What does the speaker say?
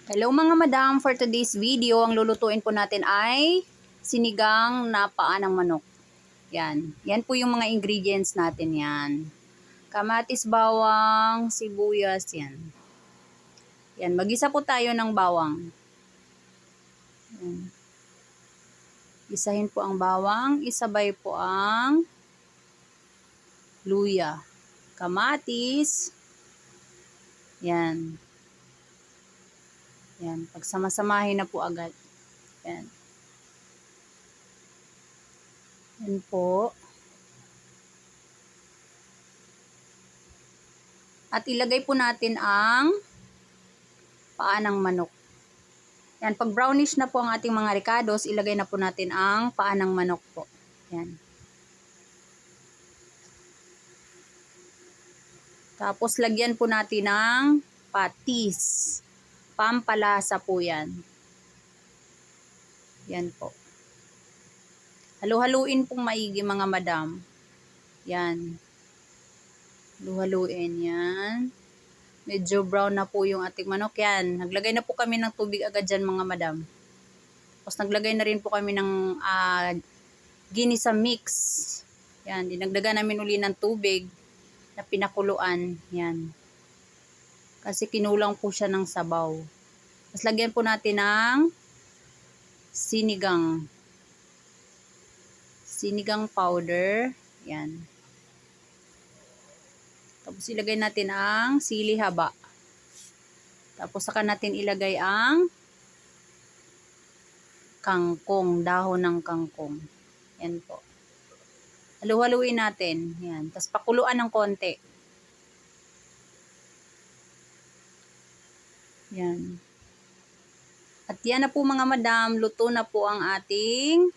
Hello mga madam, for today's video, ang lulutuin po natin ay sinigang na paa ng manok. Yan. Yan po yung mga ingredients natin yan. Kamatis, bawang, sibuyas, yan. Yan, mag-isa po tayo ng bawang. Yan. Isahin po ang bawang, isabay po ang luya. Kamatis. Yan. Yan, pagsama-samahin na po agad. Yan. Yan po. At ilagay po natin ang paa ng manok. Yan, pag brownish na po ang ating mga ricados, ilagay na po natin ang paa ng manok po. Yan. Tapos lagyan po natin ng patis. Pampalasa po yan. Yan po. Halu-haluin pong maigi mga madam. Yan. Halu-haluin yan. Medyo brown na po yung ating manok. Yan. Naglagay na po kami ng tubig agad dyan mga madam. Tapos naglagay na rin po kami ng ginisa mix. Yan. Dinagdagan namin uli ng tubig na pinakuluan. Yan. Kasi kinulang po siya ng sabaw. Tapos lagyan po natin ng sinigang. Sinigang powder. Yan. Tapos ilagay natin ang sili haba. Tapos saka natin ilagay ang kangkong, dahon ng kangkong. Yan po. Halu-haluin natin. Yan. Tapos pakuluan ng konti. Yan. At yan na po mga madam, luto na po ang ating